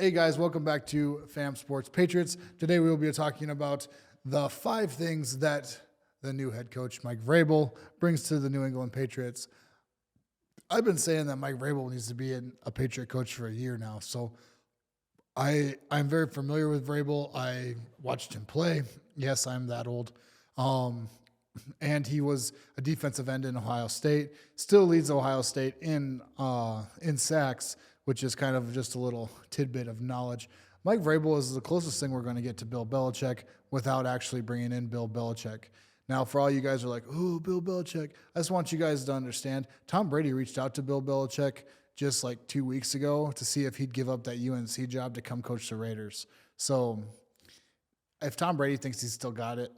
Hey guys, welcome back to Fam Sports Patriots. Today we will be talking about the 5 things that the new head coach Mike Vrabel brings to the New England Patriots. I've been saying that Mike Vrabel needs to be a Patriot coach for a year now, so I'm very familiar with Vrabel. I watched him play. Yes, I'm that old. And he was a defensive end in Ohio State. Still leads Ohio State in sacks, which is kind of just a little tidbit of knowledge. Mike Vrabel is the closest thing we're going to get to Bill Belichick without actually bringing in Bill Belichick. Now, for all you guys who are like, oh, Bill Belichick, I just want you guys to understand, Tom Brady reached out to Bill Belichick just like 2 weeks ago to see if he'd give up that UNC job to come coach the Raiders. So if Tom Brady thinks he's still got it,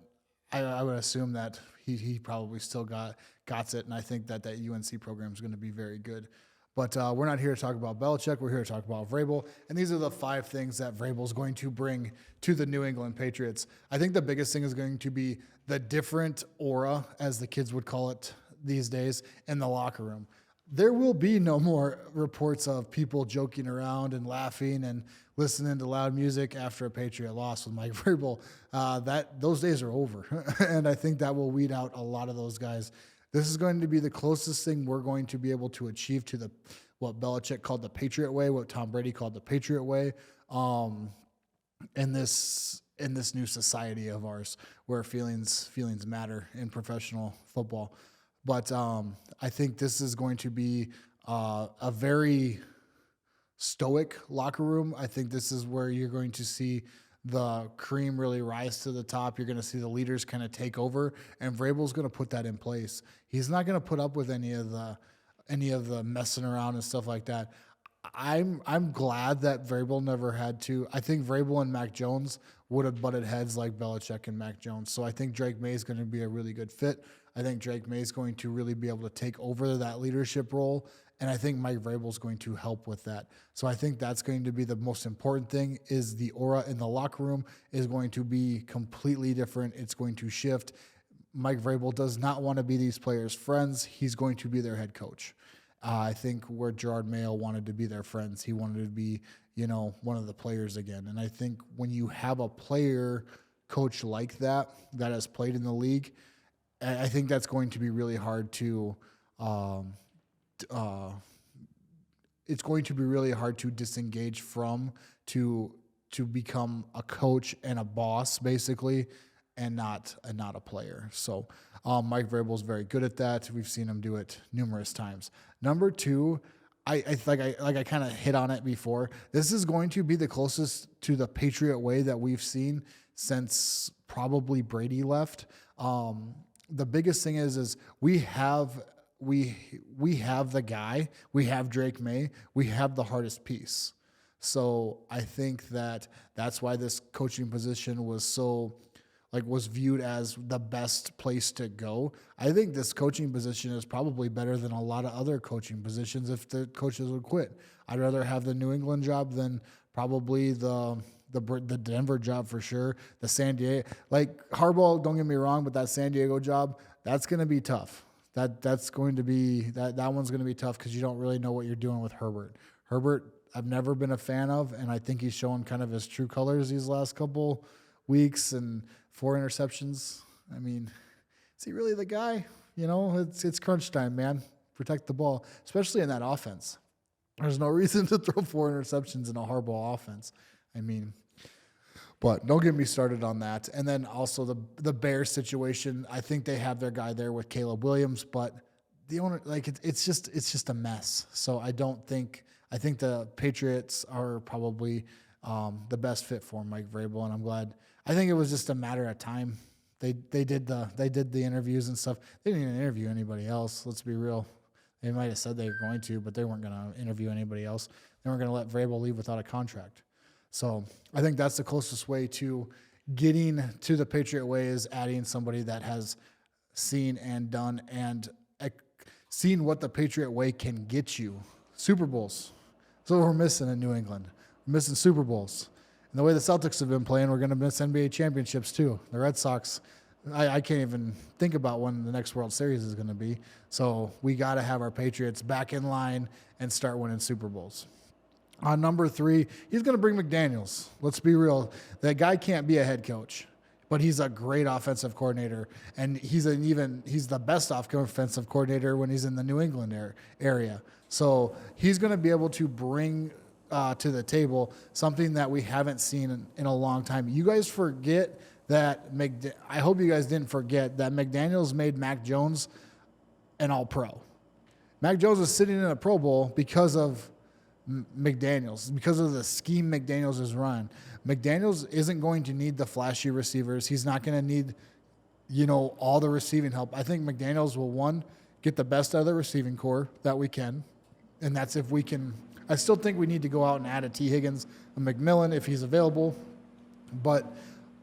I would assume that he probably still got it, and I think that UNC program is going to be very good. But we're not here to talk about Belichick. We're here to talk about Vrabel. And these are the 5 things that Vrabel is going to bring to the New England Patriots. I think the biggest thing is going to be the different aura, as the kids would call it these days, in the locker room. There will be no more reports of people joking around and laughing and listening to loud music after a Patriot loss with Mike Vrabel. Those days are over. And I think that will weed out a lot of those guys. This is going to be the closest thing we're going to be able to achieve to what Belichick called the Patriot way, what Tom Brady called the Patriot way, in this new society of ours where feelings matter in professional football. But I think this is going to be a very stoic locker room. I think this is where you're going to see the cream really rise to the top. You're going to see the leaders kind of take over, and Vrabel's going to put that in place. He's not going to put up with any of the messing around and stuff like that. I'm glad that Vrabel never had to. I think Vrabel and Mac Jones would have butted heads like Belichick and Mac Jones. So I think Drake May is going to be a really good fit. I think Drake May is going to really be able to take over that leadership role, and I think Mike Vrabel is going to help with that. So I think that's going to be the most important thing, is the aura in the locker room is going to be completely different. It's going to shift. Mike Vrabel does not want to be these players' friends. He's going to be their head coach. I think where Gerard Mayo wanted to be their friends, he wanted to be, one of the players again. And I think when you have a player coach like that has played in the league, I think that's going to be really hard to it's going to be really hard to disengage from, to become a coach and a boss basically, and not a player. So Mike Vrabel is very good at that. We've seen him do it numerous times. Number 2, I kind of hit on it before. This is going to be the closest to the Patriot way that we've seen since probably Brady left. The biggest thing is we have the guy, we have Drake May, we have the hardest piece. So I think that's why this coaching position was viewed as the best place to go. I think this coaching position is probably better than a lot of other coaching positions if the coaches would quit. I'd rather have the New England job than probably the Denver job for sure. The San Diego, like Harbaugh, don't get me wrong, but that San Diego job, that's going to be tough. That's going to be that one's going to be tough because you don't really know what you're doing with Herbert. Herbert, I've never been a fan of, and I think he's showing kind of his true colors these last couple weeks, and 4 interceptions. I mean, is he really the guy? It's crunch time, man. Protect the ball, especially in that offense. There's no reason to throw 4 interceptions in a Harbaugh offense. I mean, but don't get me started on that. And then also the Bears situation. I think they have their guy there with Caleb Williams, but the owner, it's just a mess. So I think the Patriots are probably the best fit for Mike Vrabel, and I'm glad. I think it was just a matter of time. They did the interviews and stuff. They didn't even interview anybody else. Let's be real. They might have said they were going to, but they weren't going to interview anybody else. They weren't going to let Vrabel leave without a contract. So I think that's the closest way to getting to the Patriot way, is adding somebody that has seen and done and seen what the Patriot way can get you. Super Bowls. That's what we're missing in New England. We're missing Super Bowls. And the way the Celtics have been playing, we're going to miss NBA championships too. The Red Sox, I can't even think about when the next World Series is going to be. So we got to have our Patriots back in line and start winning Super Bowls. On number 3, he's going to bring McDaniels. Let's be real. That guy can't be a head coach, but he's a great offensive coordinator, and he's the best offensive coordinator when he's in the New England area. So he's going to be able to bring to the table something that we haven't seen in a long time. You guys forget that I hope you guys didn't forget that McDaniels made Mac Jones an All-Pro. Mac Jones is sitting in a Pro Bowl because of McDaniels, because of the scheme McDaniels is run. McDaniels isn't going to need the flashy receivers. He's not going to need, all the receiving help. I think McDaniels will, get the best out of the receiving core that we can, and that's if we can. I still think we need to go out and add a T. Higgins, a McMillan if he's available, but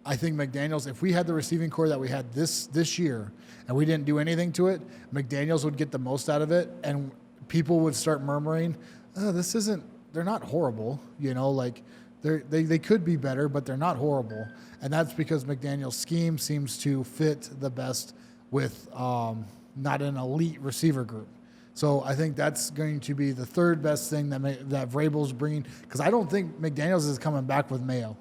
I think McDaniels, if we had the receiving core that we had this year and we didn't do anything to it, McDaniels would get the most out of it, and people would start murmuring, they're not horrible, they could be better, but they're not horrible. And that's because McDaniel's scheme seems to fit the best with not an elite receiver group. So I think that's going to be the third best thing that Vrabel's bringing, because I don't think McDaniels is coming back with Mayo.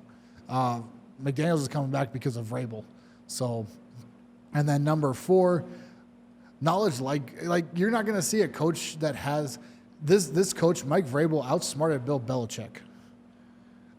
McDaniels is coming back because of Vrabel. So, and then number 4, knowledge. Like you're not going to see a coach that has this coach, Mike Vrabel, outsmarted Bill Belichick.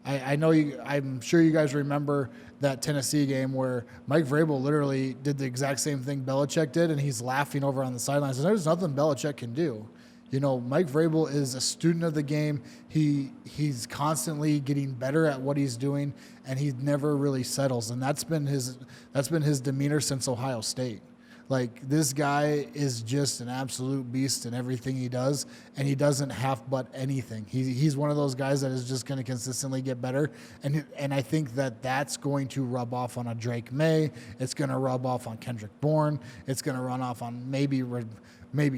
I know I'm sure you guys remember that Tennessee game where Mike Vrabel literally did the exact same thing Belichick did, and he's laughing over on the sidelines. And there's nothing Belichick can do. Mike Vrabel is a student of the game. He's constantly getting better at what he's doing, and he never really settles. And that's been his demeanor since Ohio State. Like, this guy is just an absolute beast in everything he does, and he doesn't half-butt anything. He's one of those guys that is just going to consistently get better, and I think that's going to rub off on a Drake May. It's going to rub off on Kendrick Bourne. It's going to run off on maybe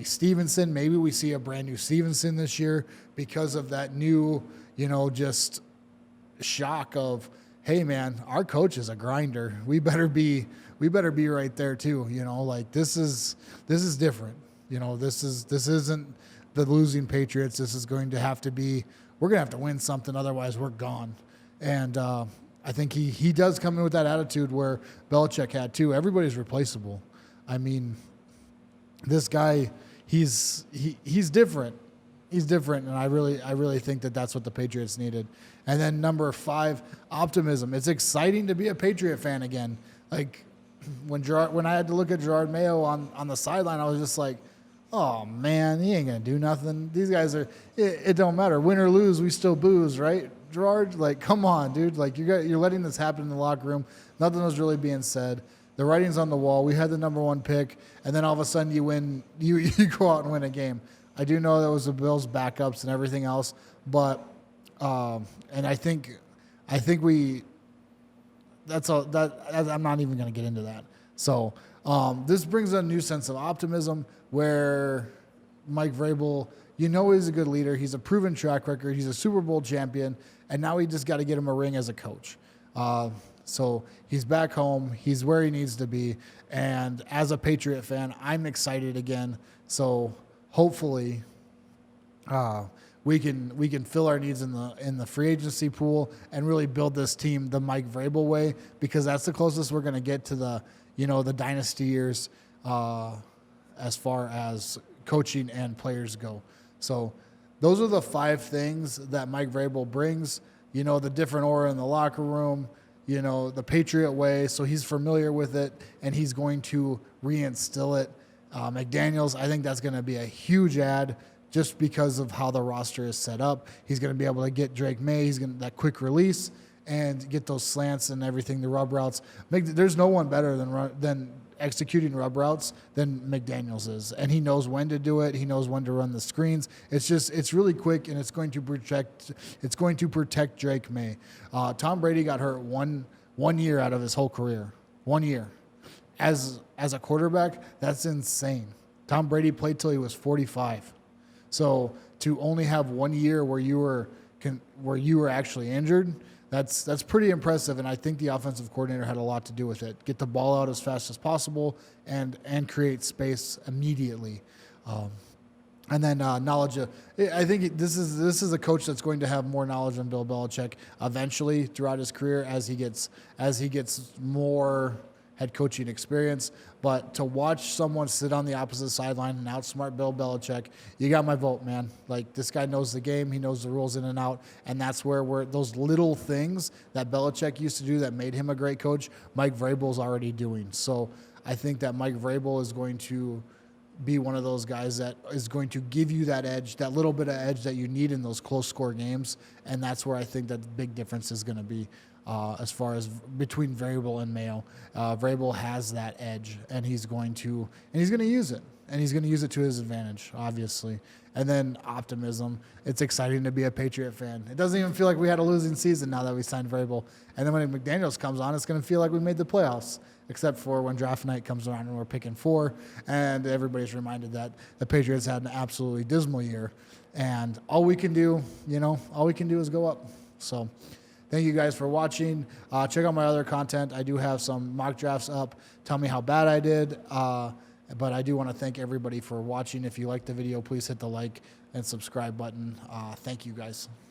Stevenson. Maybe we see a brand new Stevenson this year because of that new, just shock of, hey man, our coach is a grinder. We better be right there too. This is different. This isn't the losing Patriots. This is going to have to be, we're going to have to win something. Otherwise we're gone. And I think he does come in with that attitude where Belichick had too. Everybody's replaceable. I mean, this guy, he's different. He's different, and I really think that that's what the Patriots needed. And then number 5, optimism. It's exciting to be a Patriot fan again. Like when I had to look at Gerard Mayo on the sideline, I was just like, oh man, he ain't gonna do nothing. These guys are. It don't matter, win or lose, we still booze, right, Gerard? Like, come on, dude. Like you're letting this happen in the locker room. Nothing was really being said. The writing's on the wall. We had the number 1 pick, and then all of a sudden you win. You go out and win a game. I do know that was the Bills' backups and everything else, but and I think that's all. I'm not even going to get into that. So this brings a new sense of optimism where Mike Vrabel, he's a good leader. He's a proven track record. He's a Super Bowl champion, and now we just got to get him a ring as a coach. So he's back home. He's where he needs to be. And as a Patriot fan, I'm excited again. So hopefully we can fill our needs in the free agency pool and really build this team the Mike Vrabel way, because that's the closest we're going to get to the dynasty years as far as coaching and players go. So those are the 5 things that Mike Vrabel brings. The different aura in the locker room, the Patriot way. So he's familiar with it, and he's going to reinstill it. McDaniels, I think that's going to be a huge add just because of how the roster is set up. He's going to be able to get Drake May. He's going to that quick release and get those slants and everything, the rub routes. There's no one better than executing rub routes than McDaniels is, and he knows when to do it. He knows when to run the screens. It's really quick, and it's going to protect Drake May. Tom Brady got hurt one year out of his whole career. 1 year. As a quarterback, that's insane. Tom Brady played till he was 45. So to only have 1 year where you were actually injured, that's pretty impressive. And I think the offensive coordinator had a lot to do with it. Get the ball out as fast as possible and create space immediately. And then knowledge. I think this is a coach that's going to have more knowledge than Bill Belichick eventually throughout his career as he gets more head coaching experience. But to watch someone sit on the opposite sideline and outsmart Bill Belichick, you got my vote, man. Like, this guy knows the game, he knows the rules in and out, and that's where those little things that Belichick used to do that made him a great coach, Mike Vrabel's already doing. So I think that Mike Vrabel is going to be one of those guys that is going to give you that edge, that little bit of edge that you need in those close score games, and that's where I think that the big difference is going to be as far as between Vrabel and Mayo. Vrabel has that edge, and he's going to use it, and he's going to use it to his advantage, obviously. And then optimism. It's exciting to be a Patriot fan. It doesn't even feel like we had a losing season now that we signed Vrabel. And then when McDaniels comes on, it's going to feel like we made the playoffs, except for when draft night comes around and we're picking 4, and everybody's reminded that the Patriots had an absolutely dismal year. And all we can do is go up. So thank you guys for watching. Check out my other content. I do have some mock drafts up. Tell me how bad I did. But I do want to thank everybody for watching. If you liked the video, please hit the like and subscribe button. Thank you guys.